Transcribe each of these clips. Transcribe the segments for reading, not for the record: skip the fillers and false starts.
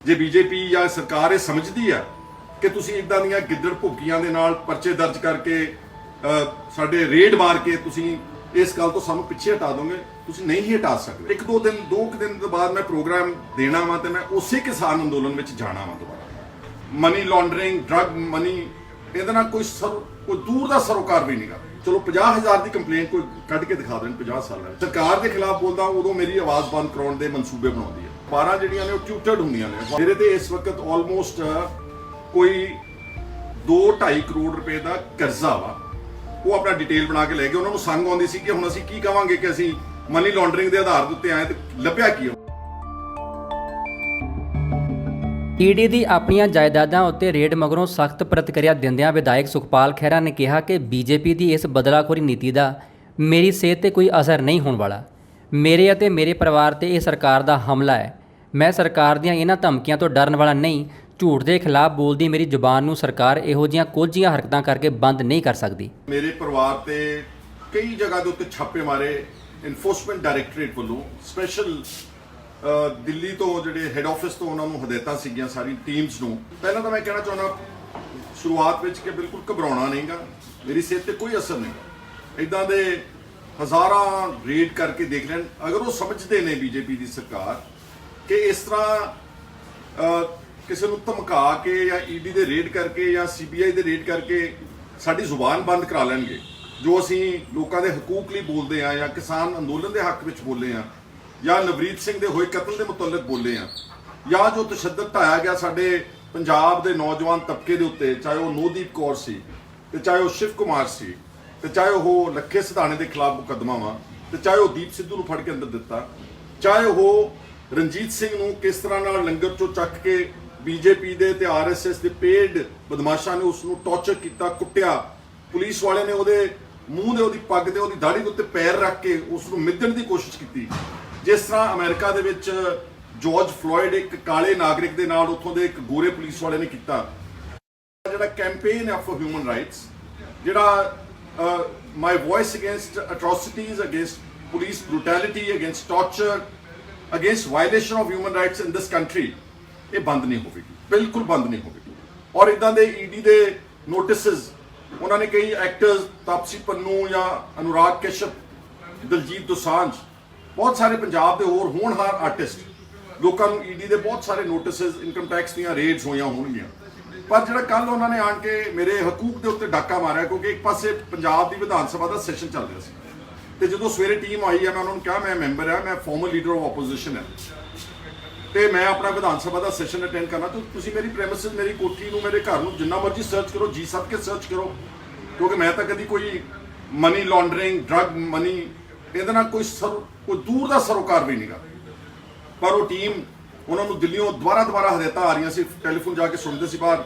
ਜੇ ਬੀਜੇਪੀ ਜਾਂ ਸਰਕਾਰ ਇਹ ਸਮਝਦੀ ਆ ਕਿ ਤੁਸੀਂ ਇਦਾਂ ਦੀਆਂ ਗਿੱਦੜ ਭੁੱਕੀਆਂ ਦੇ ਨਾਲ ਪਰਚੇ ਦਰਜ ਕਰਕੇ ਸਾਡੇ ਰੇਡ ਮਾਰ ਕੇ ਤੁਸੀਂ ਇਸ ਗੱਲ ਤੋਂ ਸਾਨੂੰ ਪਿੱਛੇ ਹਟਾ ਦੋਗੇ, ਤੁਸੀਂ ਨਹੀਂ ਹੀ ਹਟਾ ਸਕਦੇ। ਇੱਕ ਦੋ ਦਿਨ ਤੋਂ ਬਾਅਦ ਮੈਂ ਪ੍ਰੋਗਰਾਮ ਦੇਣਾ ਵਾ ਤੇ ਮੈਂ ਉਸੇ ਕਿਸਾਨ ਅੰਦੋਲਨ ਵਿੱਚ ਜਾਣਾ ਵਾ ਦੁਬਾਰਾ। ਮਨੀ ਲਾਂਡਰਿੰਗ, ਡਰੱਗ ਮਨੀ, ਇਹਦੇ ਨਾਲ ਕੋਈ ਦੂਰ ਦਾ ਸਰੋਕਾਰ ਵੀ ਨਹੀਂਗਾ। ਚਲੋ 50,000 ਦੀ ਕੰਪਲੇਂਟ ਕੋਈ ਕੱਢ ਕੇ ਦਿਖਾ ਦੇਣ 50 ਸਾਲਾਂ ਵਿੱਚ। ਸਰਕਾਰ ਦੇ ਖਿਲਾਫ ਬੋਲਦਾ ਉਦੋਂ ਮੇਰੀ ਆਵਾਜ਼ ਬੰਦ ਕਰਾਉਣ ਦੇ ਮਨਸੂਬੇ ਬਣਾਉਂਦੀ ਹੈ। 12 ਜਿਹੜੀਆਂ ਨੇ ਉਹ ਟਿਊਟਰਡ ਹੁੰਦੀਆਂ ਨੇ। ਮੇਰੇ ਤੇ ਇਸ ਵਕਤ ਆਲਮੋਸਟ ਕੋਈ 2-2.5 ਕਰੋੜ ਰੁਪਏ ਦਾ ਕਰਜ਼ਾ ਵਾ। ਉਹ ਆਪਣਾ ਡਿਟੇਲ ਬਣਾ ਕੇ ਲੈ ਗਏ। ਉਹਨਾਂ ਨੂੰ ਸੰਗ ਆਉਂਦੀ ਸੀ ਕਿ ਹੁਣ ਅਸੀਂ ਕੀ ਕਵਾਂਗੇ ਕਿ ਅਸੀਂ ਮਨੀ ਲਾਂਡਰਿੰਗ ਦੇ ਆਧਾਰ ਦੇ ਉੱਤੇ ਆਏ ਤੇ ਲੱਭਿਆ ਕੀ। ਈਡੀ ਦੀ ਆਪਣੀਆਂ ਜਾਇਦਾਦਾਂ ਉੱਤੇ ਰੇਡ ਮਗਰੋਂ ਸਖਤ ਪ੍ਰਤੀਕਿਰਿਆ ਦਿੰਦਿਆਂ ਵਿਧਾਇਕ ਸੁਖਪਾਲ ਖਹਿਰਾ ਨੇ ਕਿਹਾ ਕਿ ਬੀਜੇਪੀ ਦੀ ਇਸ ਬਦਲਾਖੋਰੀ ਨੀਤੀ ਦਾ ਮੇਰੀ ਸਿਹਤ ਤੇ ਕੋਈ ਅਸਰ ਨਹੀਂ ਹੋਣ ਵਾਲਾ। ਮੇਰੇ ਅਤੇ ਮੇਰੇ ਪਰਿਵਾਰ ਤੇ ਇਹ ਸਰਕਾਰ ਦਾ ਹਮਲਾ ਹੈ। ਮੈਂ ਸਰਕਾਰ ਦੀਆਂ ਇਹਨਾਂ ਧਮਕੀਆਂ ਤੋਂ ਡਰਨ ਵਾਲਾ ਨਹੀਂ। ਝੂਠ ਦੇ ਖਿਲਾਫ ਬੋਲਦੀ ਮੇਰੀ ਜ਼ੁਬਾਨ ਨੂੰ ਸਰਕਾਰ ਇਹੋ ਜਿਹੀਆਂ ਕੋਝੀਆਂ ਹਰਕਤਾਂ ਕਰਕੇ ਬੰਦ ਨਹੀਂ ਕਰ ਸਕਦੀ। ਮੇਰੇ ਪਰਿਵਾਰ ਤੇ ਕਈ ਜਗ੍ਹਾ ਦੇ ਉੱਤੇ ਛਾਪੇ ਮਾਰੇ ਇਨਫੋਰਸਮੈਂਟ ਡਾਇਰੈਕਟੋਰੇਟ ਵੱਲੋਂ। ਸਪੈਸ਼ਲ ਦਿੱਲੀ ਤੋਂ ਜਿਹੜੇ ਹੈੱਡ ਆਫਿਸ ਤੋਂ ਉਹਨਾਂ ਨੂੰ ਹਦਾਇਤਾਂ ਸੀਗੀਆਂ ਸਾਰੀ ਟੀਮਸ ਨੂੰ। ਪਹਿਲਾਂ ਤਾਂ ਮੈਂ ਕਹਿਣਾ ਚਾਹੁੰਦਾ ਸ਼ੁਰੂਆਤ ਵਿੱਚ ਕਿ ਬਿਲਕੁਲ ਘਬਰਾਉਣਾ ਨਹੀਂਗਾ, ਮੇਰੀ ਸਿਹਤ ਤੇ ਕੋਈ ਅਸਰ ਨਹੀਂਗਾ। ਇਦਾਂ ਦੇ ਹਜ਼ਾਰਾਂ ਰੇਡ ਕਰਕੇ ਦੇਖ ਲੈਣ। ਅਗਰ ਉਹ ਸਮਝਦੇ ਨੇ ਬੀਜੇਪੀ ਦੀ ਸਰਕਾਰ ਕਿ ਇਸ ਤਰ੍ਹਾਂ ਕਿਸੇ ਨੂੰ ਧਮਕਾ ਕੇ ਜਾਂ ਈਡੀ ਦੇ ਰੇਡ ਕਰਕੇ ਜਾਂ ਸੀਬੀਆਈ ਦੇ ਰੇਡ ਕਰਕੇ ਸਾਡੀ ਜ਼ੁਬਾਨ ਬੰਦ ਕਰਾ ਲੈਣਗੇ, ਜੋ ਅਸੀਂ ਲੋਕਾਂ ਦੇ ਹਕੂਕ ਲਈ ਬੋਲਦੇ ਆ ਜਾਂ ਕਿਸਾਨ ਅੰਦੋਲਨ ਦੇ ਹੱਕ ਵਿੱਚ ਬੋਲੇ ਆ ਜਾਂ ਨਵਰੀਤ ਸਿੰਘ ਦੇ ਹੋਏ ਕਤਲ ਦੇ ਮੁਤਲਕ ਬੋਲੇ ਆ ਜਾਂ ਜੋ ਤਸ਼ੱਦਦ ਢਾਇਆ ਗਿਆ ਸਾਡੇ ਪੰਜਾਬ ਦੇ ਨੌਜਵਾਨ ਤਬਕੇ ਦੇ ਉੱਤੇ, ਚਾਹੇ ਉਹ ਨੋਦੀਪ ਕੌਰ ਸੀ ਤੇ ਚਾਹੇ ਉਹ ਸ਼ਿਵ ਕੁਮਾਰ ਸੀ ਤੇ ਚਾਹੇ ਉਹ ਲੱਖੇ ਸਿਧਾਣੇ ਦੇ ਖਿਲਾਫ ਮੁਕੱਦਮਾ ਵਾ ਤੇ ਚਾਹੇ ਉਹ ਦੀਪ ਸਿੱਧੂ ਨੂੰ ਫੜ ਕੇ ਅੰਦਰ ਦਿੱਤਾ, ਚਾਹੇ ਉਹ ਰਣਜੀਤ ਸਿੰਘ ਨੂੰ ਕਿਸ ਤਰ੍ਹਾਂ ਨਾਲ ਲੰਗਰ ਚੋਂ ਚੱਕ ਕੇ ਬੀਜੇਪੀ ਦੇ ਤੇ ਆਰਐਸਐਸ ਦੇ ਪੇਡ ਬਦਮਾਸ਼ਾਂ ਨੇ ਉਸ ਨੂੰ ਟੌਰਚਰ ਕੀਤਾ, ਕੁੱਟਿਆ। ਪੁਲਿਸ ਵਾਲੇ ਨੇ ਉਹਦੇ ਮੂੰਹ ਦੇ, ਉਹਦੀ ਪੱਗ ਤੇ, ਉਹਦੀ ਦਾੜੀ ਦੇ ਉੱਤੇ ਪੈਰ ਰੱਖ ਕੇ ਉਸ ਨੂੰ ਮਿੱਧਣ ਦੀ ਕੋਸ਼ਿਸ਼ ਕੀਤੀ। ਜਿਸ ਤਰ੍ਹਾਂ ਅਮਰੀਕਾ ਦੇ ਵਿੱਚ ਜਾਰਜ ਫਲੋਇਡ ਇੱਕ ਕਾਲੇ ਨਾਗਰਿਕ ਦੇ ਨਾਲ ਉੱਥੋਂ ਦੇ ਇੱਕ ਗੋਰੇ ਪੁਲਿਸ ਵਾਲੇ ਨੇ ਕੀਤਾ। ਜਿਹੜਾ ਕੈਂਪੇਨ ਹੈ ਫॉर ਹਿਊਮਨ ਰਾਈਟਸ, ਜਿਹੜਾ my voice against atrocities, against police brutality, against torture, against violation of human rights in this country, ਇਹ ਬੰਦ ਨਹੀਂ ਹੋਵੇਗੀ, ਬਿਲਕੁਲ ਬੰਦ ਨਹੀਂ ਹੋਵੇਗੀ। ਔਰ ਇਦਾਂ ਦੇ ਈਡੀ ਦੇ ਨੋਟਿਸਸ ਉਹਨਾਂ ਨੇ ਕਈ ਐਕਟਰਸ, ਤਾਪਸੀ ਪੰਨੂ ਜਾਂ ਅਨੁਰਾਗ ਕਸ਼ਯਪ, ਦਲਜੀਤ ਦੋਸਾਂਝ, ਬਹੁਤ ਸਾਰੇ ਪੰਜਾਬ ਦੇ ਹੋਰ ਹੋਣਹਾਰ ਆਰਟਿਸਟ, ਲੋਕਾਂ ਨੂੰ ਈਡੀ ਦੇ ਬਹੁਤ ਸਾਰੇ ਨੋਟਿਸਸ, ਇਨਕਮ ਟੈਕਸ ਦੀਆਂ ਰੇਡਸ ਹੋਈਆਂ ਹੋਣਗੀਆਂ। ਪਰ ਜਿਹੜਾ ਕੱਲ ਉਹਨਾਂ ਨੇ ਆਣ ਕੇ ਮੇਰੇ ਹਕੂਕ ਦੇ ਉੱਤੇ ਡਾਕਾ ਮਾਰਿਆ, ਕਿਉਂਕਿ ਇੱਕ ਪਾਸੇ ਪੰਜਾਬ ਦੀ ਵਿਧਾਨ ਸਭਾ ਦਾ ਸੈਸ਼ਨ ਚੱਲ ਰਿਹਾ ਸੀ ਤੇ ਜਦੋਂ ਸਵੇਰੇ ਟੀਮ ਆਈ ਹੈ, ਮੈਂ ਉਹਨਾਂ ਨੂੰ ਕਿਹਾ ਮੈਂ ਮੈਂਬਰ ਆ, ਮੈਂ ਫਾਰਮਰ ਲੀਡਰ ਆਫ ਆਪੋਜੀਸ਼ਨ ਹੈ ਤੇ ਮੈਂ ਆਪਣਾ ਵਿਧਾਨ ਸਭਾ ਦਾ ਸੈਸ਼ਨ ਅਟੈਂਡ ਕਰਨਾ, ਤਾਂ ਤੁਸੀਂ ਮੇਰੀ ਪ੍ਰੈਮਿਸਿਸ, ਮੇਰੀ ਕੋਠੀ ਨੂੰ, ਮੇਰੇ ਘਰ ਨੂੰ ਜਿੰਨਾ ਮਰਜ਼ੀ ਸਰਚ ਕਰੋ, ਜੀ ਸਭ ਕੇ ਸਰਚ ਕਰੋ, ਕਿਉਂਕਿ ਮੈਂ ਤਾਂ ਕਦੀ ਕੋਈ ਮਨੀ ਲਾਂਡਰਿੰਗ, ਡਰੱਗ ਮਨੀ, ਇਹਦੇ ਨਾਲ ਕੋਈ ਦੂਰ ਦਾ ਸਰੋਕਾਰ ਵੀ ਨਹੀਂਗਾ। ਪਰ ਉਹ ਟੀਮ, ਉਹਨਾਂ ਨੂੰ ਦਿੱਲੀੋਂ ਦੁਬਾਰਾ ਹਦਾਇਤਾਂ ਆ ਰਹੀਆਂ ਸੀ, ਟੈਲੀਫੋਨ ਜਾ ਕੇ ਸੁਣਦੇ ਸੀ ਬਾਹਰ।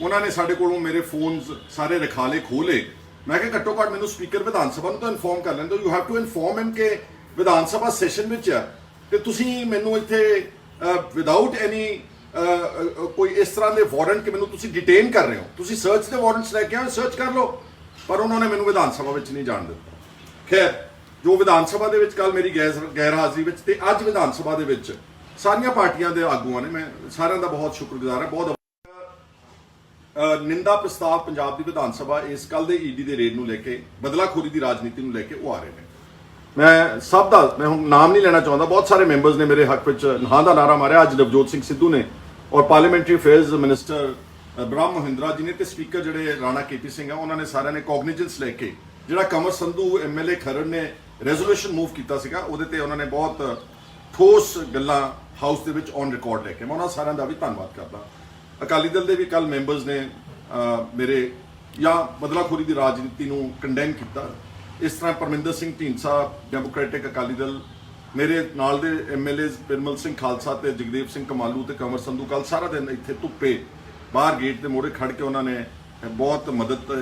ਉਹਨਾਂ ਨੇ ਸਾਡੇ ਕੋਲੋਂ ਮੇਰੇ ਫੋਨਸ ਸਾਰੇ ਰਖਾਲੇ ਖੋਲੇ। ਮੈਂ ਕਿਹਾ ਘੱਟੋ ਘੱਟ ਮੈਨੂੰ ਸਪੀਕਰ ਵਿਧਾਨ ਸਭਾ ਨੂੰ ਤਾਂ ਇਨਫੋਰਮ ਕਰ ਲੈਂਦੇ। ਯੂ ਹੈਵ ਟੂ ਇਨਫੋਰਮ ਹਿਮ ਕਿ ਵਿਧਾਨ ਸਭਾ ਸੈਸ਼ਨ ਵਿੱਚ ਆ ਤੇ ਤੁਸੀਂ ਮੈਨੂੰ ਇੱਥੇ ਵਿਦਆਊਟ ਐਨੀ ਕੋਈ ਇਸ ਤਰ੍ਹਾਂ ਦੇ ਵਾਰੰਟ ਕਿ ਮੈਨੂੰ ਤੁਸੀਂ ਡਿਟੇਨ ਕਰ ਰਹੇ ਹੋ, ਤੁਸੀਂ ਸਰਚ ਦੇ ਵਾਰੰਟਸ ਲੈ ਕੇ ਆਓ, ਸਰਚ ਕਰ ਲਓ। ਪਰ ਉਹਨਾਂ ਨੇ ਮੈਨੂੰ ਵਿਧਾਨ ਸਭਾ ਵਿੱਚ ਨਹੀਂ ਜਾਣ ਦਿੱਤਾ। ਖੈਰ, ਜੋ ਵਿਧਾਨ ਸਭਾ ਦੇ ਵਿੱਚ ਕੱਲ ਮੇਰੀ ਗੈਰ ਹਾਜ਼ਰੀ ਵਿੱਚ ਤੇ ਅੱਜ ਵਿਧਾਨ ਸਭਾ ਦੇ ਵਿੱਚ ਸਾਰੀਆਂ ਪਾਰਟੀਆਂ ਦੇ ਆਗੂਆਂ ਨੇ, ਮੈਂ ਸਾਰਿਆਂ ਦਾ ਬਹੁਤ ਸ਼ੁਕਰਗੁਜ਼ਾਰ ਹਾਂ। ਬਹੁਤ ਨਿੰਦਾ ਪ੍ਰਸਤਾਵ ਪੰਜਾਬ ਦੀ ਵਿਧਾਨ ਸਭਾ ਇਸ ਕੱਲ ਦੇ ਈਡੀ ਦੇ ਰੇਡ ਨੂੰ ਲੈ ਕੇ, ਬਦਲਾਖੋਰੀ ਦੀ ਰਾਜਨੀਤੀ ਨੂੰ ਲੈ ਕੇ ਉਹ ਆ ਰਹੇ ਨੇ। ਮੈਂ ਸਭ ਦਾ, ਮੈਂ ਹੁਣ ਨਾਮ ਨਹੀਂ ਲੈਣਾ ਚਾਹੁੰਦਾ, ਬਹੁਤ ਸਾਰੇ ਮੈਂਬਰਸ ਨੇ ਮੇਰੇ ਹੱਕ ਵਿੱਚ ਹਾਂ ਦਾ ਨਾਰਾ ਮਾਰਿਆ। ਅੱਜ ਨਵਜੋਤ ਸਿੰਘ ਸਿੱਧੂ ਨੇ ਔਰ ਪਾਰਲੀਮੈਂਟਰੀ ਅਫੇਅਰਸ ਮਿਨਿਸਟਰ ਬ੍ਰਹਮ ਮਹਿੰਦਰਾ ਜੀ ਨੇ ਤੇ ਸਪੀਕਰ ਜਿਹੜੇ ਰਾਣਾ ਕੇਪੀ ਸਿੰਘ ਆ, ਉਹਨਾਂ ਨੇ ਸਾਰਿਆਂ ਨੇ ਕੋਗਨੀਜੈਂਸ ਲੈ ਕੇ ਜਿਹੜਾ ਕੰਵਰ ਸੰਧੂ ਐਮਐਲਏ ਖਰੜ ਨੇ ਰੈਜ਼ੋਲੂਸ਼ਨ ਮੂਵ ਕੀਤਾ ਸੀਗਾ, ਉਹਦੇ ਤੇ ਉਹਨਾਂ ਨੇ ਬਹੁਤ ਠੋਸ ਗੱਲਾਂ ਹਾਊਸ ਦੇ ਵਿੱਚ ਔਨ ਰਿਕਾਰਡ ਲੈ ਕੇ, ਮੈਂ ਉਹਨਾਂ ਸਾਰਿਆਂ ਦਾ ਵੀ ਧੰਨਵਾਦ ਕਰਦਾ। ਅਕਾਲੀ ਦਲ ਦੇ ਵੀ ਕੱਲ ਮੈਂਬਰਸ ਨੇ ਮੇਰੇ ਜਾਂ ਬਦਲਾਖੋਰੀ ਦੀ ਰਾਜਨੀਤੀ ਨੂੰ ਕੰਡੈਮ ਕੀਤਾ। ਇਸ ਤਰ੍ਹਾਂ ਪਰਮਿੰਦਰ ਸਿੰਘ ਢੀਂਡਸਾ ਡੈਮੋਕ੍ਰੈਟਿਕ ਅਕਾਲੀ ਦਲ, ਮੇਰੇ ਨਾਲ ਦੇ ਐਮਐਲਏ ਬਿਰਮਲ ਸਿੰਘ ਖਾਲਸਾ ਤੇ ਜਗਦੇਵ ਸਿੰਘ ਕਮਾਲੂ ਤੇ ਕੰਵਰ ਸੰਧੂ ਕੱਲ ਸਾਰਾ ਦਿਨ ਇੱਥੇ ਧੁੱਪੇ ਬਾਹਰ ਗੇਟ ਦੇ ਮੋਹਰੇ ਖੜ ਕੇ ਉਹਨਾਂ ਨੇ ਬਹੁਤ ਮਦਦ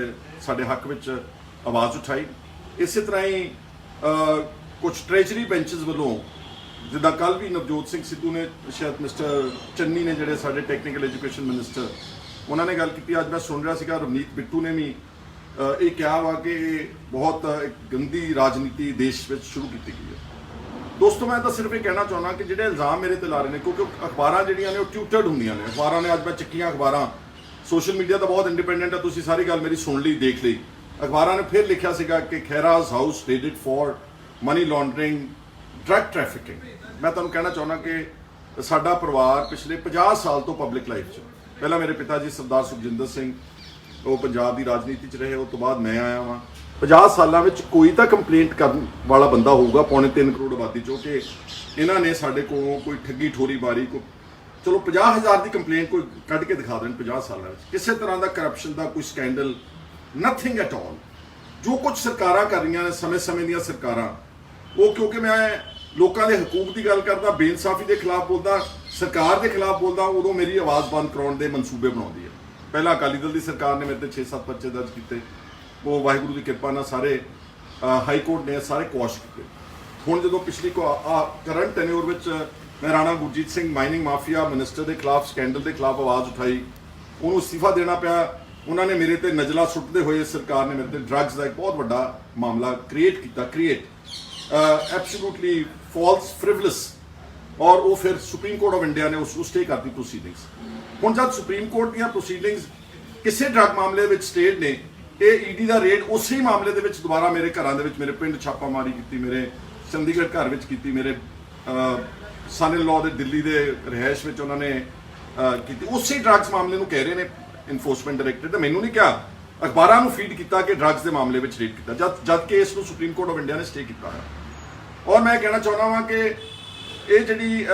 ਸਾਡੇ ਹੱਕ ਵਿੱਚ ਆਵਾਜ਼ ਉਠਾਈ। ਇਸੇ ਤਰ੍ਹਾਂ ਹੀ ਕੁਝ ਟ੍ਰੈਜਰੀ ਬੈਂਚਸ ਵੱਲੋਂ, ਜਿੱਦਾਂ ਕੱਲ ਵੀ ਨਵਜੋਤ ਸਿੰਘ ਸਿੱਧੂ ਨੇ, ਸ਼ਾਇਦ ਮਿਸਟਰ ਚੰਨੀ ਨੇ ਜਿਹੜੇ ਸਾਡੇ ਟੈਕਨੀਕਲ ਐਜੂਕੇਸ਼ਨ ਮਿਨਿਸਟਰ, ਉਹਨਾਂ ਨੇ ਗੱਲ ਕੀਤੀ। ਅੱਜ ਮੈਂ ਸੁਣ ਰਿਹਾ ਸੀਗਾ ਰਵਨੀਤ ਬਿੱਟੂ ਨੇ ਵੀ ਇਹ ਕਿਹਾ ਵਾ ਕਿ ਬਹੁਤ ਇੱਕ ਗੰਦੀ ਰਾਜਨੀਤੀ ਦੇਸ਼ ਵਿੱਚ ਸ਼ੁਰੂ ਕੀਤੀ ਗਈ ਹੈ। ਦੋਸਤੋ ਮੈਂ ਤਾਂ ਸਿਰਫ ਇਹ ਕਹਿਣਾ ਚਾਹੁੰਦਾ ਕਿ ਜਿਹੜੇ ਇਲਜ਼ਾਮ ਮੇਰੇ ਤੇ ਲਾ ਰਹੇ ਨੇ, ਕਿਉਂਕਿ ਅਖਬਾਰਾਂ ਜਿਹੜੀਆਂ ਨੇ ਉਹ ਟਿਊਟਰਡ ਹੁੰਦੀਆਂ ਨੇ। ਅਖਬਾਰਾਂ ਨੇ, ਅੱਜ ਮੈਂ ਚੱਕੀਆਂ ਅਖਬਾਰਾਂ, ਸੋਸ਼ਲ ਮੀਡੀਆ ਤਾਂ ਬਹੁਤ ਇੰਡੀਪੈਂਡੈਂਟ ਹੈ, ਤੁਸੀਂ ਸਾਰੀ ਗੱਲ ਮੇਰੀ ਸੁਣ ਲਈ, ਦੇਖ ਲਈ। ਅਖਬਾਰਾਂ ਨੇ ਫਿਰ ਲਿਖਿਆ ਸੀਗਾ ਕਿ Khaira's house raided for money laundering, drug trafficking. ਮੈਂ ਤੁਹਾਨੂੰ ਕਹਿਣਾ ਚਾਹੁੰਦਾ ਕਿ ਸਾਡਾ ਪਰਿਵਾਰ ਪਿਛਲੇ 50 ਸਾਲ ਤੋਂ ਪਬਲਿਕ ਲਾਈਫ 'ਚ, ਪਹਿਲਾਂ ਮੇਰੇ ਪਿਤਾ ਜੀ ਸਰਦਾਰ ਸੁਖਜਿੰਦਰ ਸਿੰਘ ਉਹ ਪੰਜਾਬ ਦੀ ਰਾਜਨੀਤੀ 'ਚ ਰਹੇ, ਉਸ ਤੋਂ ਬਾਅਦ ਮੈਂ ਆਇਆ ਵਾਂ। 50 ਸਾਲਾਂ ਵਿੱਚ ਕੋਈ ਤਾਂ ਕੰਪਲੇਂਟ ਕਰਨ ਵਾਲਾ ਬੰਦਾ ਹੋਊਗਾ 3.25 ਕਰੋੜ ਆਬਾਦੀ 'ਚੋਂ ਕਿ ਇਹਨਾਂ ਨੇ ਸਾਡੇ ਕੋਲੋਂ ਕੋਈ ਠੱਗੀ ਠੋਰੀ ਮਾਰੀ, ਕੋਈ ਚਲੋ 50,000 ਦੀ ਕੰਪਲੇਂਟ ਕੋਈ ਕੱਢ ਕੇ ਦਿਖਾ ਦੇਣ 50 ਸਾਲਾਂ ਵਿੱਚ। ਕਿਸੇ ਤਰ੍ਹਾਂ ਦਾ ਕਰਪਸ਼ਨ ਦਾ ਕੋਈ ਸਕੈਂਡਲ, ਨਥਿੰਗ ਐਟ ਆਲ। ਜੋ ਕੁਝ ਸਰਕਾਰਾਂ ਕਰ ਰਹੀਆਂ ਨੇ, ਸਮੇਂ-ਸਮੇਂ ਦੀਆਂ ਸਰਕਾਰਾਂ, ਉਹ ਕਿਉਂਕਿ ਮੈਂ ਲੋਕਾਂ ਦੇ ਹਕੂਕ ਦੀ ਗੱਲ ਕਰਦਾ, ਬੇਇਨਸਾਫੀ ਦੇ ਖਿਲਾਫ ਬੋਲਦਾ, ਸਰਕਾਰ ਦੇ ਖਿਲਾਫ ਬੋਲਦਾ, ਉਦੋਂ ਮੇਰੀ ਆਵਾਜ਼ ਬੰਦ ਕਰਾਉਣ ਦੇ ਮਨਸੂਬੇ ਬਣਾਉਂਦੀ ਹੈ। ਪਹਿਲਾਂ ਅਕਾਲੀ ਦਲ ਦੀ ਸਰਕਾਰ ਨੇ ਮੇਰੇ ਤੇ 6-7 ਪਰਚੇ ਦਰਜ ਕੀਤੇ, ਉਹ ਵਾਹਿਗੁਰੂ ਦੀ ਕਿਰਪਾ ਨਾਲ ਸਾਰੇ ਹਾਈ ਕੋਰਟ ਨੇ ਸਾਰੇ ਕੁਆਸ਼ ਕੀਤੇ। ਹੁਣ ਜਦੋਂ ਪਿਛਲੀ ਕਰੰਟ ਟੈਨਿਓਰ ਵਿੱਚ ਮੈਂ Rana Gurjeet Singh mining mafia minister ਦੇ ਖਿਲਾਫ ਸਕੈਂਡਲ ਦੇ ਖਿਲਾਫ ਆਵਾਜ਼ ਉਠਾਈ, ਉਹਨੂੰ ਅਸਤੀਫਾ ਦੇਣਾ ਪਿਆ। ਉਹਨਾਂ ਨੇ ਮੇਰੇ ਤੇ ਨਜ਼ਲਾ ਸੁੱਟਦੇ ਹੋਏ, ਸਰਕਾਰ ਨੇ ਮੇਰੇ ਤੇ ਡਰੱਗਸ ਦਾ ਇੱਕ ਬਹੁਤ ਵੱਡਾ ਮਾਮਲਾ ਕ੍ਰੀਏਟ ਕੀਤਾ, ਐਬਸੋਲੂਟਲੀ ਫਾਲਸ, ਫ੍ਰਿਵਲਸ, ਔਰ ਉਹ ਫਿਰ ਸੁਪਰੀਮ ਕੋਰਟ ਆਫ ਇੰਡੀਆ ਨੇ ਉਸ ਨੂੰ ਸਟੇ ਕਰਤੀ ਪ੍ਰੋਸੀਡਿੰਗਸ। ਹੁਣ ਜਦ ਸੁਪਰੀਮ ਕੋਰਟ ਦੀਆਂ ਪ੍ਰੋਸੀਡਿੰਗਸ ਕਿਸੇ ਡਰੱਗ ਮਾਮਲੇ ਵਿੱਚ ਸਟੇਟ ਨੇ, ਇਹ ਈਡੀ ਦਾ ਰੇਡ ਉਸੇ ਮਾਮਲੇ ਦੇ ਵਿੱਚ ਦੁਬਾਰਾ ਮੇਰੇ ਘਰਾਂ ਦੇ ਵਿੱਚ, ਮੇਰੇ ਪਿੰਡ ਛਾਪਾਮਾਰੀ ਕੀਤੀ, ਮੇਰੇ ਚੰਡੀਗੜ੍ਹ ਘਰ ਵਿੱਚ ਕੀਤੀ, ਮੇਰੇ ਸਨ ਇਨ ਲਾਅ ਦੇ ਦਿੱਲੀ ਦੇ ਰਿਹਾਇਸ਼ ਵਿੱਚ ਉਹਨਾਂ ਨੇ ਕੀਤੀ। ਉਸੇ ਡਰੱਗਸ ਮਾਮਲੇ ਨੂੰ ਕਹਿ ਰਹੇ ਨੇ ਇਨਫੋਰਸਮੈਂਟ ਡਾਇਰੈਕਟਰ, ਤੇ ਮੈਨੂੰ ਨਹੀਂ ਕਿਹਾ, ਅਖਬਾਰਾਂ ਨੂੰ ਫੀਡ ਕੀਤਾ ਕਿ ਡਰੱਗਸ ਦੇ ਮਾਮਲੇ ਵਿੱਚ ਰੇਡ ਕੀਤਾ, ਜਦ ਕਿ ਇਸ ਨੂੰ ਸੁਪਰੀਮ ਕੋਰਟ ਆਫ ਇੰਡੀਆ ਨੇ ਸਟੇ ਕੀਤਾ ਹੈ। ਔਰ ਮੈਂ ਕਹਿਣਾ ਚਾਹੁੰਦਾ ਹਾਂ ਕਿ ਇਹ ਜਿਹੜੀ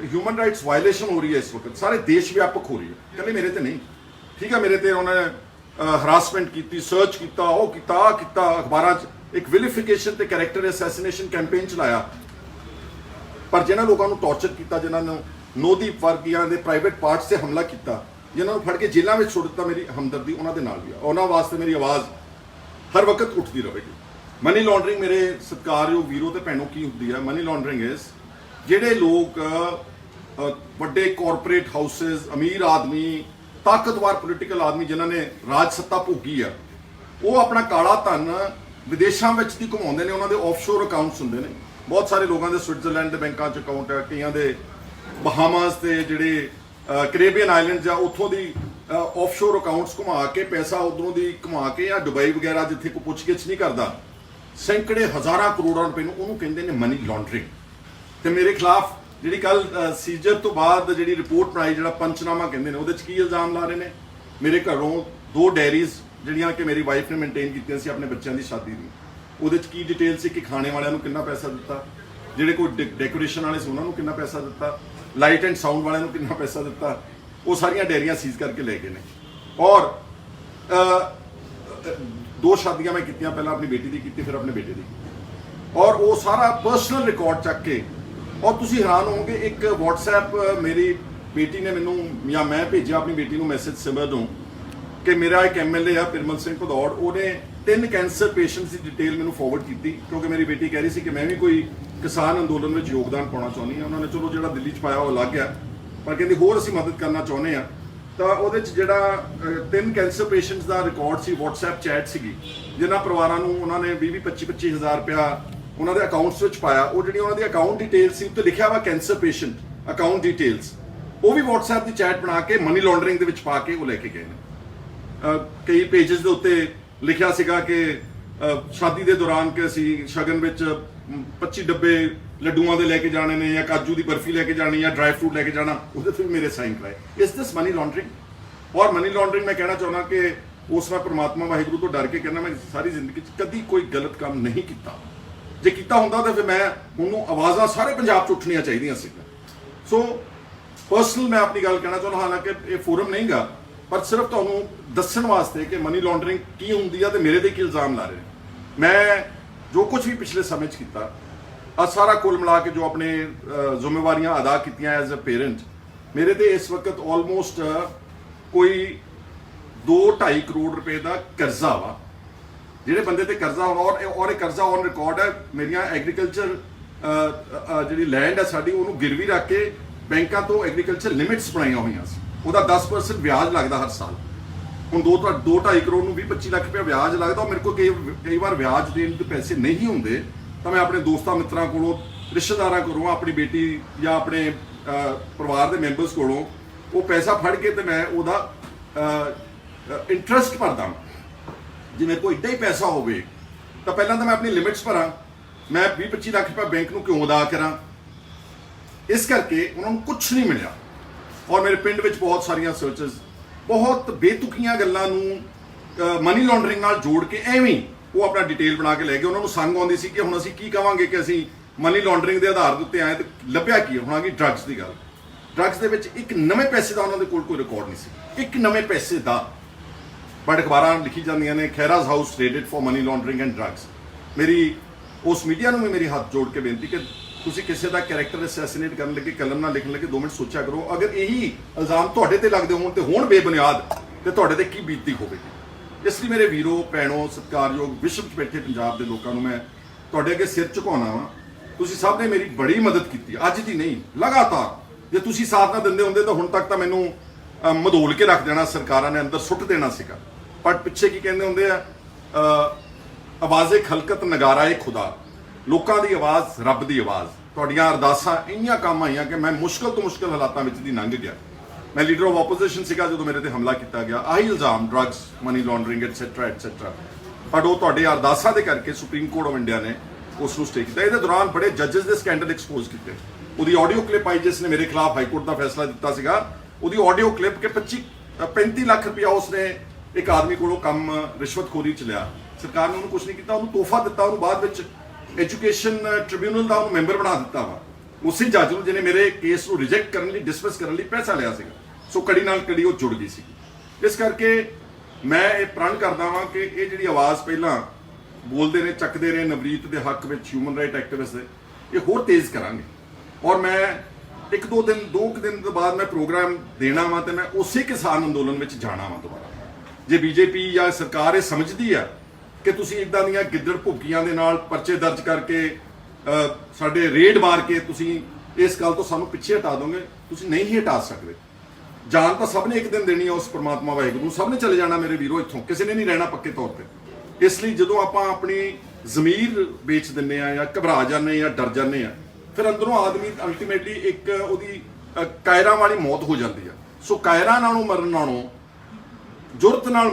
ਹਿਊਮਨ ਰਾਈਟਸ ਵਾਇਲੇਸ਼ਨ ਹੋ ਰਹੀ ਹੈ ਇਸ ਵਕਤ, ਸਾਰੇ ਦੇਸ਼ ਵਿਆਪਕ ਹੋ ਰਹੀ ਹੈ, ਇਕੱਲੇ ਮੇਰੇ ਤੇ ਨਹੀਂ। ਠੀਕ ਹੈ, ਮੇਰੇ ਤੇ ਉਹਨਾਂ ਨੇ ਹਰਾਸਮੈਂਟ ਕੀਤੀ, ਸਰਚ ਕੀਤਾ, ਉਹ ਕੀਤਾ, ਆਹ ਕੀਤਾ, ਅਖਬਾਰਾਂ 'ਚ ਇੱਕ ਵਿਲੀਫਿਕੇਸ਼ਨ ਤੇ ਕੈਰੈਕਟਰ ਅਸੈਸੀਨੇਸ਼ਨ ਕੈਂਪੇਨ ਚਲਾਇਆ। ਪਰ ਜਿਹਨਾਂ ਲੋਕਾਂ ਨੂੰ ਟੌਰਚਰ ਕੀਤਾ, ਜਿਨ੍ਹਾਂ ਨੂੰ ਨੋਦੀਪ ਵਰਗੀਆਂ ਦੇ ਪ੍ਰਾਈਵੇਟ ਪਾਰਟਸ ਤੇ ਹਮਲਾ ਕੀਤਾ, ਜਿਨ੍ਹਾਂ ਨੂੰ ਫੜ ਕੇ ਜੇਲ੍ਹਾਂ ਵਿੱਚ ਸੁੱਟ ਦਿੱਤਾ, ਮੇਰੀ ਹਮਦਰਦੀ ਉਹਨਾਂ ਦੇ ਨਾਲ ਵੀ ਆ। ਉਹਨਾਂ ਵਾਸਤੇ ਮੇਰੀ ਆਵਾਜ਼ ਹਰ ਵਕਤ ਉੱਠਦੀ ਰਹੇਗੀ। ਮਨੀ ਲਾਂਡਰਿੰਗ ਮੇਰੇ ਸਤਿਕਾਰਯੋਗ ਵੀਰੋ ਤੇ ਭੈਣੋ ਕੀ ਹੁੰਦੀ ਹੈ? ਮਨੀ ਲਾਂਡਰਿੰਗ ਇਸ ਜਿਹੜੇ ਲੋਕ ਵੱਡੇ ਕਾਰਪੋਰੇਟ ਹਾਊਸਸ, ਅਮੀਰ ਆਦਮੀ, ਤਾਕਤਵਰ ਪੋਲੀਟੀਕਲ ਆਦਮੀ ਜਿਨ੍ਹਾਂ ਨੇ ਰਾਜ ਸੱਤਾ ਭੋਗੀ ਆ, ਉਹ ਆਪਣਾ ਕਾਲਾ ਧਨ ਵਿਦੇਸ਼ਾਂ ਵਿੱਚ ਦੀ ਘੁਮਾਉਂਦੇ ਨੇ। ਉਹਨਾਂ ਦੇ ਆਫਸ਼ੋਰ ਅਕਾਊਂਟਸ ਹੁੰਦੇ ਨੇ, ਬਹੁਤ ਸਾਰੇ ਲੋਕਾਂ ਦੇ ਸਵਿਟਜ਼ਰਲੈਂਡ ਦੇ ਬੈਂਕਾਂ 'ਚ ਅਕਾਊਂਟ ਹੈ, ਕਈਆਂ ਦੇ ਬਹਾਮਾਸ ਤੇ ਜਿਹੜੇ ਕੈਰੇਬੀਅਨ ਆਈਲੈਂਡਸ ਆ ਉੱਥੋਂ ਦੀ ਆਫਸ਼ੋਰ ਅਕਾਊਂਟਸ ਘੁਮਾ ਕੇ ਪੈਸਾ ਉਧਰੋਂ ਦੀ ਘੁਮਾ ਕੇ, ਜਾਂ ਦੁਬਈ ਵਗੈਰਾ ਜਿੱਥੇ ਕੋਈ ਪੁੱਛਗਿੱਛ ਨਹੀਂ ਕਰਦਾ, ਸੈਂਕੜੇ ਹਜ਼ਾਰਾਂ ਕਰੋੜਾਂ ਰੁਪਏ ਨੂੰ, ਉਹਨੂੰ ਕਹਿੰਦੇ ਨੇ ਮਨੀ ਲਾਂਡਰਿੰਗ। ਤੇ ਮੇਰੇ ਖਿਲਾਫ ਜਿਹੜੀ ਕੱਲ ਸੀਜਰ ਤੋਂ ਬਾਅਦ ਜਿਹੜੀ ਰਿਪੋਰਟ ਬਣਾਈ, ਜਿਹੜਾ ਪੰਚਨਾਮਾ ਕਹਿੰਦੇ ਨੇ, ਉਹਦੇ 'ਚ ਕੀ ਇਲਜ਼ਾਮ ਲਾ ਰਹੇ ਨੇ? ਮੇਰੇ ਘਰੋਂ 2 ਡਾਇਰੀਜ਼ ਜਿਹੜੀਆਂ ਕਿ ਮੇਰੀ ਵਾਈਫ ਨੇ ਮੇਨਟੇਨ ਕੀਤੀਆਂ ਸੀ ਆਪਣੇ ਬੱਚਿਆਂ ਦੀ ਸ਼ਾਦੀ ਦੀ, ਉਹਦੇ 'ਚ ਕੀ ਡਿਟੇਲ ਸੀ ਕਿ ਖਾਣੇ ਵਾਲਿਆਂ ਨੂੰ ਕਿੰਨਾ ਪੈਸਾ ਦਿੱਤਾ, ਜਿਹੜੇ ਕੋਈ ਡੈਕੋਰੇਸ਼ਨ ਵਾਲੇ ਸੀ ਉਹਨਾਂ ਨੂੰ ਕਿੰਨਾ ਪੈਸਾ ਦਿੱਤਾ, ਲਾਈਟ ਐਂਡ ਸਾਊਂਡ ਵਾਲਿਆਂ ਨੂੰ ਕਿੰਨਾ ਪੈਸਾ ਦਿੱਤਾ, ਉਹ ਸਾਰੀਆਂ ਡਾਇਰੀਆਂ ਸੀਜ਼ ਕਰਕੇ ਲੈ ਗਏ ਨੇ। ਔਰ 2 ਸ਼ਾਦੀਆਂ ਮੈਂ ਕੀਤੀਆਂ, ਪਹਿਲਾਂ ਆਪਣੀ ਬੇਟੀ ਦੀ ਕੀਤੀ, ਫਿਰ ਆਪਣੇ ਬੇਟੇ ਦੀ, ਔਰ ਉਹ ਸਾਰਾ ਪਰਸਨਲ ਰਿਕਾਰਡ ਚੱਕ ਕੇ। ਔਰ ਤੁਸੀਂ ਹੈਰਾਨ ਹੋਵੋਗੇ, ਇੱਕ WhatsApp ਮੇਰੀ ਬੇਟੀ ਨੇ ਮੈਨੂੰ, ਜਾਂ ਮੈਂ ਭੇਜਿਆ ਆਪਣੀ ਬੇਟੀ ਨੂੰ ਮੈਸੇਜ ਸਿਮਰ ਨੂੰ ਕਿ ਮੇਰਾ ਇੱਕ MLA ਆ ਪਿਰਮਲ ਸਿੰਘ ਭਦੌੜ, ਉਹਨੇ 3 ਕੈਂਸਰ ਪੇਸ਼ੈਂਟਸ ਦੀ ਡਿਟੇਲ ਮੈਨੂੰ ਫਾਰਵਰਡ ਕੀਤੀ, ਕਿਉਂਕਿ ਮੇਰੀ ਬੇਟੀ ਕਹਿ ਰਹੀ ਸੀ ਕਿ ਮੈਂ ਵੀ ਕੋਈ ਕਿਸਾਨ ਅੰਦੋਲਨ ਵਿੱਚ ਯੋਗਦਾਨ ਪਾਉਣਾ ਚਾਹੁੰਦੀ ਹਾਂ। ਉਹਨਾਂ ਨੇ ਚਲੋ ਜਿਹੜਾ ਦਿੱਲੀ 'ਚ ਪਾਇਆ ਉਹ ਲੱਗ ਗਿਆ, ਪਰ ਕਹਿੰਦੀ ਹੋਰ ਅਸੀਂ ਮਦਦ ਕਰਨਾ ਚਾਹੁੰਦੇ ਹਾਂ। ਤਾਂ ਉਹਦੇ 'ਚ ਜਿਹੜਾ 3 ਕੈਂਸਰ ਪੇਸ਼ੈਂਟਸ ਦਾ ਰਿਕਾਰਡ ਸੀ, WhatsApp ਚੈਟ ਸੀਗੀ, ਜਿਨ੍ਹਾਂ ਪਰਿਵਾਰਾਂ ਨੂੰ ਉਹਨਾਂ ਨੇ 20-25 ਹਜ਼ਾਰ ਰੁਪਇਆ ਉਹਨਾਂ ਦੇ ਅਕਾਊਂਟਸ ਵਿੱਚ ਪਾਇਆ। ਉਹ ਜਿਹੜੀ ਉਹਨਾਂ ਦੀ ਅਕਾਊਂਟ ਡਿਟੇਲ ਸੀ, ਉੱਤੇ ਲਿਖਿਆ ਵਾ ਕੈਂਸਰ ਪੇਸ਼ੈਂਟ ਅਕਾਊਂਟ ਡਿਟੇਲਸ, ਉਹ ਵੀ WhatsApp ਦੀ ਚੈਟ ਬਣਾ ਕੇ ਮਨੀ ਲਾਂਡਰਿੰਗ ਦੇ ਵਿੱਚ ਪਾ ਕੇ ਉਹ ਲੈ ਕੇ ਗਏ ਨੇ। ਕਈ ਪੇजेस ਦੇ ਉੱਤੇ ਲਿਖਿਆ ਸੀਗਾ ਕਿ ਸ਼ਾਦੀ ਦੇ ਦੌਰਾਨ ਕਿ ਅਸੀਂ ਸ਼ਗਨ ਵਿੱਚ 25 ਡੱਬੇ ਲੱਡੂਆਂ ਦੇ ਲੈ ਕੇ ਜਾਣੇ ਨੇ, ਜਾਂ ਕਾਜੂ ਦੀ ਬਰਫੀ ਲੈ ਕੇ ਜਾਣੀ, ਜਾਂ ਡਰਾਈ ਫਰੂਟ ਲੈ ਕੇ ਜਾਣਾ, ਉਹਦੇ ਤੇ ਵੀ ਮੇਰੇ ਸਾਈਨ ਕਰਾਏ। ਇਸ ਦਿਸ ਮਨੀ ਲਾਂਡਰਿੰਗ। ਔਰ ਮਨੀ ਲਾਂਡਰਿੰਗ ਮੈਂ ਕਹਿਣਾ ਚਾਹੁੰਦਾ ਕਿ ਉਸ ਮੈਂ ਪ੍ਰਮਾਤਮਾ ਵਾਹਿਗੁਰੂ ਤੋਂ ਡਰ ਕੇ ਕਹਿੰਦਾ, ਮੈਂ ਸਾਰੀ ਜ਼ਿੰਦਗੀ 'ਚ ਕਦੀ ਕੋਈ ਗਲਤ ਕੰਮ ਨਹੀਂ ਕੀਤਾ। ਜੇ ਕੀਤਾ ਹੁੰਦਾ ਤਾਂ ਫਿਰ ਮੈਂ ਉਹਨੂੰ ਆਵਾਜ਼ਾਂ ਸਾਰੇ ਪੰਜਾਬ 'ਚ ਉੱਠਣੀਆਂ ਚਾਹੀਦੀਆਂ ਸੀ। ਸੋ ਪਰਸਨਲ ਮੈਂ ਆਪਣੀ ਗੱਲ ਕਹਿਣਾ ਚਾਹੁੰਦਾ, ਹਾਲਾਂਕਿ ਇਹ ਫੋਰਮ ਨਹੀਂਗਾ, ਪਰ ਸਿਰਫ ਤੁਹਾਨੂੰ ਦੱਸਣ ਵਾਸਤੇ ਕਿ ਮਨੀ ਲਾਂਡਰਿੰਗ ਕੀ ਹੁੰਦੀ ਆ ਤੇ ਮੇਰੇ ਤੇ ਕੀ ਇਲਜ਼ਾਮ ਲਾ ਰਹੇ ਨੇ। ਮੈਂ ਜੋ ਕੁਝ ਵੀ ਪਿਛਲੇ ਸਮੇਂ 'ਚ ਕੀਤਾ, ਆ ਸਾਰਾ ਕੁੱਲ ਮਿਲਾ ਕੇ ਜੋ ਆਪਣੇ ਜ਼ਿੰਮੇਵਾਰੀਆਂ ਅਦਾ ਕੀਤੀਆਂ ਐਜ਼ ਅ ਪੇਰੈਂਟ, ਮੇਰੇ ਤੇ ਇਸ ਵਕਤ ਆਲਮੋਸਟ ਕੋਈ 2-2.5 ਕਰੋੜ ਰੁਪਏ ਦਾ ਕਰਜ਼ਾ ਵਾ। ਜਿਹੜੇ ਬੰਦੇ ਤੇ ਕਰਜ਼ਾ ਹੋਣਾ, ਔਰ ਇਹ ਕਰਜ਼ਾ ਔਨ ਰਿਕਾਰਡ ਹੈ। ਮੇਰੀਆਂ ਐਗਰੀਕਲਚਰ ਜਿਹੜੀ ਲੈਂਡ ਹੈ ਸਾਡੀ, ਉਹਨੂੰ ਗਿਰਵੀ ਰੱਖ ਕੇ ਬੈਂਕਾਂ ਤੋਂ ਐਗਰੀਕਲਚਰ ਲਿਮਿਟਸ ਬਣਾਈਆਂ ਹੋਈਆਂ ਸੀ, ਉਹਦਾ 10% ਵਿਆਜ ਲੱਗਦਾ ਹਰ ਸਾਲ। ਹੁਣ 2-2.5 ਕਰੋੜ ਨੂੰ 20-25 ਲੱਖ ਰੁਪਏ ਵਿਆਜ ਲੱਗਦਾ। ਮੇਰੇ ਕੋਲ ਕਈ ਵਾਰ ਵਿਆਜ ਦੇਣ ਦੇ ਪੈਸੇ ਨਹੀਂ ਹੁੰਦੇ, ਤਾਂ ਮੈਂ ਆਪਣੇ ਦੋਸਤਾਂ ਮਿੱਤਰਾਂ ਕੋਲੋਂ ਰਿਸ਼ਤੇਦਾਰਾਂ ਕੋਲੋਂ, ਆਪਣੀ ਬੇਟੀ ਜਾਂ ਆਪਣੇ ਪਰਿਵਾਰ ਦੇ ਮੈਂਬਰਸ ਕੋਲੋਂ ਉਹ ਪੈਸਾ ਫੜ ਕੇ ਤੇ ਮੈਂ ਉਹਦਾ ਇੰਟਰਸਟ ਭਰਦਾ। ਜੇ ਮੇਰੇ ਕੋਲ ਇੱਦਾਂ ਹੀ ਪੈਸਾ ਹੋਵੇ ਤਾਂ ਪਹਿਲਾਂ ਤਾਂ ਮੈਂ ਆਪਣੀ ਲਿਮਿਟਸ ਭਰਾਂ। ਮੈਂ 20-25 ਲੱਖ ਰੁਪਏ ਬੈਂਕ ਨੂੰ ਕਿਉਂ ਅਦਾ ਕਰਾਂ? ਇਸ ਕਰਕੇ ਉਹਨਾਂ ਨੂੰ ਕੁਝ ਨਹੀਂ ਮਿਲਿਆ। ਔਰ ਮੇਰੇ ਪਿੰਡ ਵਿੱਚ ਬਹੁਤ ਸਾਰੀਆਂ ਸਰਚਸ, ਬਹੁਤ ਬੇਤੁਕੀਆਂ ਗੱਲਾਂ ਨੂੰ ਮਨੀ ਲਾਂਡਰਿੰਗ ਨਾਲ ਜੋੜ ਕੇ ਐਵੇਂ ਉਹ ਆਪਣਾ ਡਿਟੇਲ ਬਣਾ ਕੇ ਲੈ ਗਏ। ਉਹਨਾਂ ਨੂੰ ਸੰਗ ਆਉਂਦੀ ਸੀ ਕਿ ਹੁਣ ਅਸੀਂ ਕੀ ਕਵਾਂਗੇ ਕਿ ਅਸੀਂ ਮਨੀ ਲਾਂਡਰਿੰਗ ਦੇ ਆਧਾਰ ਦੇ ਉੱਤੇ ਆਏ, ਤੇ ਲੱਭਿਆ ਕੀ ਹੁਣ ਆ ਗਈ ਡਰੱਗਸ ਦੀ ਗੱਲ। ਡਰੱਗਸ ਦੇ ਵਿੱਚ ਇੱਕ ਨਵੇਂ ਪੈਸੇ ਦਾ ਉਹਨਾਂ ਦੇ ਕੋਲ ਕੋਈ ਰਿਕਾਰਡ ਨਹੀਂ ਸੀ, ਇੱਕ ਨਵੇਂ ਪੈਸੇ ਦਾ। ਬਟ ਅਖਬਾਰਾਂ ਲਿਖੀ ਜਾਂਦੀਆਂ ਨੇ Khaira's house raided for money laundering and drugs. ਮੇਰੀ ਉਸ ਮੀਡੀਆ ਨੂੰ ਵੀ ਮੇਰੀ ਹੱਥ ਜੋੜ ਕੇ ਬੇਨਤੀ ਕਿ ਤੁਸੀਂ ਕਿਸੇ ਦਾ ਕੈਰੈਕਟਰ ਅਸੈਸੀਨੇਟ ਕਰਨ ਲੱਗੇ, ਕਲਮ ਨਾਲ ਲਿਖਣ ਲੱਗੇ 2 ਮਿੰਟ ਸੋਚਿਆ ਕਰੋ। ਅਗਰ ਇਹੀ ਇਲਜ਼ਾਮ ਤੁਹਾਡੇ ਤੇ ਲੱਗਦੇ ਹੋਣ ਤੇ ਹੋਣ ਬੇਬੁਨਿਆਦ, ਤੇ ਤੁਹਾਡੇ ਤੇ ਕੀ ਬੀਤਦੀ ਹੋਵੇਗੀ। ਇਸ ਲਈ ਮੇਰੇ ਵੀਰੋ ਭੈਣੋ, ਸਤਿਕਾਰਯੋਗ ਵਿਸ਼ਵ 'ਚ ਬੈਠੇ ਪੰਜਾਬ ਦੇ ਲੋਕਾਂ ਨੂੰ ਮੈਂ ਤੁਹਾਡੇ ਅੱਗੇ ਸਿਰ ਝੁਕਾਉਣਾ ਵਾ। ਤੁਸੀਂ ਸਭ ਨੇ ਮੇਰੀ ਬੜੀ ਮਦਦ ਕੀਤੀ, ਅੱਜ ਦੀ ਨਹੀਂ, ਲਗਾਤਾਰ। ਜੇ ਤੁਸੀਂ ਸਾਥ ਨਾ ਦਿੰਦੇ ਹੁੰਦੇ ਤਾਂ ਹੁਣ ਤੱਕ ਤਾਂ ਮੈਨੂੰ ਮਧੋਲ ਕੇ ਰੱਖ ਦੇਣਾ, ਸਰਕਾਰਾਂ ਨੇ ਅੰਦਰ ਸੁੱਟ ਦੇਣਾ ਸੀਗਾ। ਪਰ ਪਿੱਛੇ ਕੀ ਕਹਿੰਦੇ ਹੁੰਦੇ ਆ, ਆਵਾਜ਼ੇ ਖਲਕਤ ਨਗਾਰਾ ਏ ਖੁਦਾ, ਲੋਕਾਂ ਦੀ ਆਵਾਜ਼ ਰੱਬ ਦੀ ਆਵਾਜ਼। ਤੁਹਾਡੀਆਂ ਅਰਦਾਸਾਂ ਇੰਨੀਆਂ ਕੰਮ ਆਈਆਂ ਕਿ ਮੈਂ ਮੁਸ਼ਕਲ ਤੋਂ ਮੁਸ਼ਕਲ ਹਾਲਾਤਾਂ ਵਿੱਚ ਦੀ ਲੰਘ ਗਿਆ। ਮੈਂ ਲੀਡਰ ਆਫ ਆਪੋਜੀਸ਼ਨ ਸੀਗਾ ਜਦੋਂ ਮੇਰੇ ਤੇ ਹਮਲਾ ਕੀਤਾ ਗਿਆ, ਆਹੀ ਇਲਜ਼ਾਮ drugs, money laundering etcetera etcetera. ਪਰ ਉਹ ਤੁਹਾਡੇ ਅਰਦਾਸਾਂ ਦੇ ਕਰਕੇ ਸੁਪਰੀਮ ਕੋਰਟ ਆਫ ਇੰਡੀਆ ਨੇ ਉਸ ਨੂੰ ਸਟੇ ਕੀਤਾ। ਇਹਦੇ ਦੌਰਾਨ ਬੜੇ ਜੱਜਸ ਦੇ ਸਕੈਂਡਲ ਐਕਸਪੋਜ਼ ਕੀਤੇ। ਉਹਦੀ ਆਡੀਓ ਕਲਿੱਪ ਆਈ ਜਿਸ ਨੇ ਮੇਰੇ ਖਿਲਾਫ ਹਾਈ ਕੋਰਟ ਦਾ ਫੈਸਲਾ ਦਿੱਤਾ ਸੀਗਾ। ਉਹਦੀ ਆਡੀਓ ਕਲਿੱਪ ਕਿ 35 ਲੱਖ ਰੁਪਇਆ ਉਸਨੇ ਇੱਕ ਆਦਮੀ ਕੋਲੋਂ ਕੰਮ ਰਿਸ਼ਵਤਖੋਰੀ ਚ ਲਿਆ। ਸਰਕਾਰ ਨੇ ਉਹਨੂੰ ਕੁਝ ਨਹੀਂ ਕੀਤਾ, ਉਹਨੂੰ ਤੋਹਫਾ ਦਿੱਤਾ। ਉਹਨੂੰ ਬਾਅਦ ਵਿੱਚ ਐਜੂਕੇਸ਼ਨ ਟ੍ਰਿਬਿਊਨਲ ਦਾ ਉਹਨੂੰ ਮੈਂਬਰ ਬਣਾ ਦਿੱਤਾ ਵਾ, ਉਸੇ ਜੱਜ ਨੂੰ ਜਿਹਨੇ ਮੇਰੇ ਕੇਸ ਨੂੰ ਰਿਜੈਕਟ ਕਰਨ ਲਈ, ਡਿਸਮਿਸ ਕਰਨ ਲਈ ਪੈਸਾ ਲਿਆ ਸੀਗਾ। ਸੋ ਕੜੀ ਨਾਲ ਕੜੀ ਉਹ ਜੁੜ ਗਈ ਸੀ। ਇਸ ਕਰਕੇ ਮੈਂ ਇਹ ਪ੍ਰਣ ਕਰਦਾ ਵਾਂ ਕਿ ਇਹ ਜਿਹੜੀ ਆਵਾਜ਼ ਪਹਿਲਾਂ ਬੋਲਦੇ ਨੇ, ਚੱਕਦੇ ਰਹੇ ਨਵਰੀਤ ਦੇ ਹੱਕ ਵਿੱਚ, ਹਿਊਮਨ ਰਾਈਟ ਐਕਟਿਵਿਸਟ ਦੇ, ਇਹ ਹੋਰ ਤੇਜ਼ ਕਰਾਂਗੇ। ਔਰ ਮੈਂ 2 ਦਿਨ ਤੋਂ ਬਾਅਦ ਮੈਂ ਪ੍ਰੋਗਰਾਮ ਦੇਣਾ ਵਾ ਤੇ ਮੈਂ ਉਸੇ ਕਿਸਾਨ ਅੰਦੋਲਨ ਵਿੱਚ ਜਾਣਾ ਵਾ ਦੁਬਾਰਾ। ਜੇ ਬੀਜੇਪੀ ਜਾਂ ਸਰਕਾਰ ਇਹ ਸਮਝਦੀ ਆ ਕਿ ਤੁਸੀਂ ਇਦਾਂ ਦੀਆਂ ਗਿੱਦੜ ਭੁੱਕੀਆਂ ਦੇ ਨਾਲ ਪਰਚੇ ਦਰਜ ਕਰਕੇ ਸਾਡੇ ਰੇਡ ਮਾਰ ਕੇ ਤੁਸੀਂ ਇਸ ਗੱਲ ਤੋਂ ਸਾਨੂੰ ਪਿੱਛੇ ਹਟਾ ਦੋਗੇ, ਤੁਸੀਂ ਨਹੀਂ ਹੀ ਹਟਾ ਸਕਦੇ। ਜਾਨ ਤਾਂ ਸਭ ਨੇ ਇੱਕ ਦਿਨ ਦੇਣੀ ਆ ਉਸ ਪਰਮਾਤਮਾ ਵਾਹਿਗੁਰੂ ਨੂੰ, ਸਭ ਨੇ ਚਲੇ ਜਾਣਾ ਮੇਰੇ ਵੀਰੋ ਇੱਥੋਂ, ਕਿਸੇ ਨੇ ਨਹੀਂ ਰਹਿਣਾ ਪੱਕੇ ਤੌਰ ਤੇ। ਇਸ ਲਈ ਜਦੋਂ ਆਪਾਂ ਆਪਣੀ ਜ਼ਮੀਰ ਵੇਚ ਦਿੰਦੇ ਆ ਜਾਂ ਘਬਰਾ ਜਾਂਦੇ ਜਾਂ ਡਰ ਜਾਂਦੇ ਆ, ਫਿਰ ਅੰਦਰੋਂ ਆਦਮੀ ਅਲਟੀਮੇਟਲੀ ਇੱਕ ਉਹਦੀ ਕਾਇਰਾਂ ਵਾਲੀ ਮੌਤ ਹੋ ਜਾਂਦੀ ਆ। ਸੋ ਕਾਇਰਾਂ ਨਾਲੋਂ ਮਰਨ ਨਾਲੋਂ ਜੁਰਤ ਨਾਲ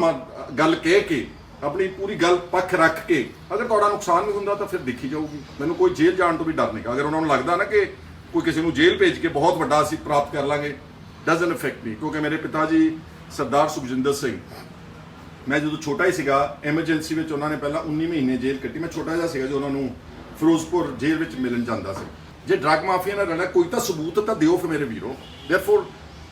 ਗੱਲ ਕਹਿ ਕੇ, ਆਪਣੀ ਪੂਰੀ ਗੱਲ ਪੱਖ ਰੱਖ ਕੇ, ਅਗਰ ਤੁਹਾਡਾ ਨੁਕਸਾਨ ਨਹੀਂ ਹੁੰਦਾ ਤਾਂ ਫਿਰ ਦੇਖੀ ਜਾਊਗੀ। ਮੈਨੂੰ ਕੋਈ ਜੇਲ੍ਹ ਜਾਣ ਤੋਂ ਵੀ ਡਰ ਨਹੀਂ। ਅਗਰ ਉਹਨਾਂ ਨੂੰ ਲੱਗਦਾ ਨਾ ਕਿ ਕੋਈ ਕਿਸੇ ਨੂੰ ਜੇਲ੍ਹ ਭੇਜ ਕੇ ਬਹੁਤ ਵੱਡਾ ਅਸੀਂ ਪ੍ਰਾਪਤ ਕਰ ਲਾਂਗੇ, ਡਜ਼ਨਟ ਅਫੈਕਟ ਮੀ। ਕਿਉਂਕਿ ਮੇਰੇ ਪਿਤਾ ਜੀ ਸਰਦਾਰ ਸੁਖਜਿੰਦਰ ਸਿੰਘ, ਮੈਂ ਜਦੋਂ ਛੋਟਾ ਹੀ ਸੀਗਾ, ਐਮਰਜੈਂਸੀ ਵਿੱਚ ਉਹਨਾਂ ਨੇ ਪਹਿਲਾਂ 19 ਮਹੀਨੇ ਜੇਲ੍ਹ ਕੱਟੀ। ਮੈਂ ਛੋਟਾ ਜਿਹਾ ਸੀਗਾ ਜੋ ਉਹਨਾਂ ਨੂੰ ਫਿਰੋਜ਼ਪੁਰ ਜੇਲ੍ਹ ਵਿੱਚ ਮਿਲਣ ਜਾਂਦਾ ਸੀ। ਜੇ ਡਰੱਗ ਮਾਫੀਆ ਨਾਲ ਰਹਿਣਾ, ਕੋਈ ਤਾਂ ਸਬੂਤ ਤਾਂ ਦਿਓ ਫਿਰ ਮੇਰੇ ਵੀਰੋ। ਦੇਅਰਫੋਰ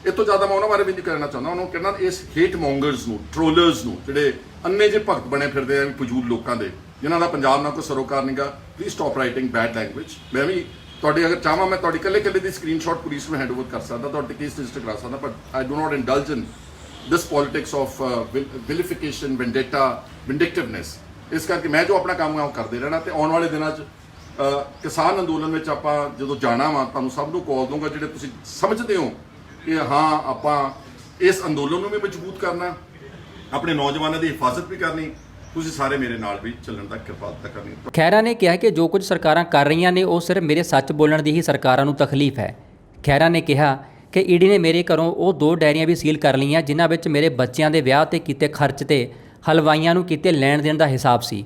ਇਹ ਤੋਂ ਜ਼ਿਆਦਾ ਮੈਂ ਉਹਨਾਂ ਬਾਰੇ ਵੀ ਨਹੀਂ ਕਰਨਾ ਚਾਹੁੰਦਾ। ਉਹਨੂੰ ਕਹਿਣਾ ਇਸ ਹੇਟ ਮੌਂਗਰਸ ਨੂੰ, ਟ੍ਰੋਲਰਸ ਨੂੰ, ਜਿਹੜੇ ਅੰਨੇ ਜਿਹੇ ਭਗਤ ਬਣੇ ਫਿਰਦੇ ਆ ਫਜ਼ੂਲ ਲੋਕਾਂ ਦੇ, ਜਿਨ੍ਹਾਂ ਦਾ ਪੰਜਾਬ ਨਾਲ ਕੋਈ ਸਰੋਕਾਰ ਨਹੀਂਗਾ, please stop writing bad language. ਮੈਂ ਵੀ ਤੁਹਾਡੇ ਅਗਰ ਚਾਹਾਂ ਮੈਂ ਤੁਹਾਡੀ ਇਕੱਲੇ ਦੀ ਸਕਰੀਨਸ਼ਾਟ ਪੁਲਿਸ ਨੂੰ ਹੈਂਡ ਓਵਰ ਕਰ ਸਕਦਾ, ਤੁਹਾਡੇ ਕੇਸ ਰਜਿਸਟਰ ਕਰਾ ਸਕਦਾ, but I do not indulge in this politics of vilification, vendetta, vindictiveness. ਇਸ ਕਰਕੇ ਮੈਂ ਜੋ ਆਪਣਾ ਕੰਮ ਹੈ ਉਹ ਕਰਦੇ ਰਹਿਣਾ। ਤੇ ਆਉਣ ਵਾਲੇ ਦਿਨਾਂ 'ਚ ਕਿਸਾਨ ਅੰਦੋਲਨ ਵਿੱਚ ਆਪਾਂ ਜਦੋਂ ਜਾਣਾ ਵਾ, ਤੁਹਾਨੂੰ ਸਭ ਨੂੰ ਕਾਲ ਦਊਂਗਾ ਜਿਹੜੇ ਤੁਸੀਂ ਸਮਝਦੇ ਹੋ ਕਿ ਹਾਂ ਆਪਾਂ ਇਸ ਅੰਦੋਲਨ ਨੂੰ ਵੀ ਮਜ਼ਬੂਤ ਕਰਨਾ, ਆਪਣੇ ਨੌਜਵਾਨਾਂ ਦੀ ਹਿਫਾਜ਼ਤ ਵੀ ਕਰਨੀ। ਤੁਸੀਂ ਸਾਰੇ ਮੇਰੇ ਨਾਲ ਵੀ ਚੱਲਣ ਦਾ ਕਿਰਪਾਲਤਾ ਕਰਨੀ। ਖਹਿਰਾ ਨੇ ਕਿਹਾ ਕਿ ਜੋ ਕੁਝ ਸਰਕਾਰਾਂ ਕਰ ਰਹੀਆਂ ਨੇ ਉਹ ਸਿਰਫ ਮੇਰੇ ਸੱਚ ਬੋਲਣ ਦੀ ਹੀ ਸਰਕਾਰਾਂ ਨੂੰ ਤਕਲੀਫ ਹੈ। ਖਹਿਰਾ ਨੇ ਕਿਹਾ ਕਿ ਈਡੀ ਨੇ ਮੇਰੇ ਘਰੋਂ ਉਹ 2 ਡਾਇਰੀਆਂ ਵੀ ਸੀਲ ਕਰ ਲਈਆਂ ਜਿਨ੍ਹਾਂ ਵਿੱਚ ਮੇਰੇ ਬੱਚਿਆਂ ਦੇ ਵਿਆਹ ਤੇ ਕੀਤੇ ਖਰਚ ਤੇ ਹਲਵਾਈਆਂ ਨੂੰ ਕੀਤੇ ਲੈਣ ਦੇਣ ਦਾ ਹਿਸਾਬ ਸੀ।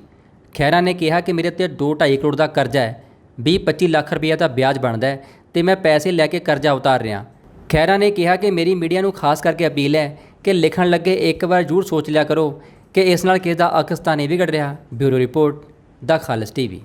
ਖਹਿਰਾ ਨੇ ਕਿਹਾ ਕਿ ਮੇਰੇ ਤੇ 2.5 ਕਰੋੜ ਦਾ ਕਰਜ਼ਾ ਹੈ, 20-25 ਲੱਖ ਰੁਪਈਆ ਦਾ ਵਿਆਜ ਬਣਦਾ ਹੈ ਤੇ ਮੈਂ ਪੈਸੇ ਲੈ ਕੇ ਕਰਜ਼ਾ ਉਤਾਰ ਰਿਹਾ। ਖਹਿਰਾ ਨੇ ਕਿਹਾ ਕਿ ਮੇਰੀ ਮੀਡੀਆ ਨੂੰ ਖਾਸ ਕਰਕੇ ਅਪੀਲ ਹੈ ਕਿ ਲਿਖਣ ਲੱਗੇ ਇੱਕ ਵਾਰ ਜ਼ਰੂਰ ਸੋਚ ਲਿਆ ਕਰੋ ਕਿ ਇਸ ਨਾਲ ਕਿਸੇ ਦਾ ਅਕਸ ਤਾਂ ਨਹੀਂ ਵਿਗੜ ਰਿਹਾ। ਬਿਊਰੋ ਰਿਪੋਰਟ, ਦਾ ਖਾਲਿਸ ਟੀਵੀ।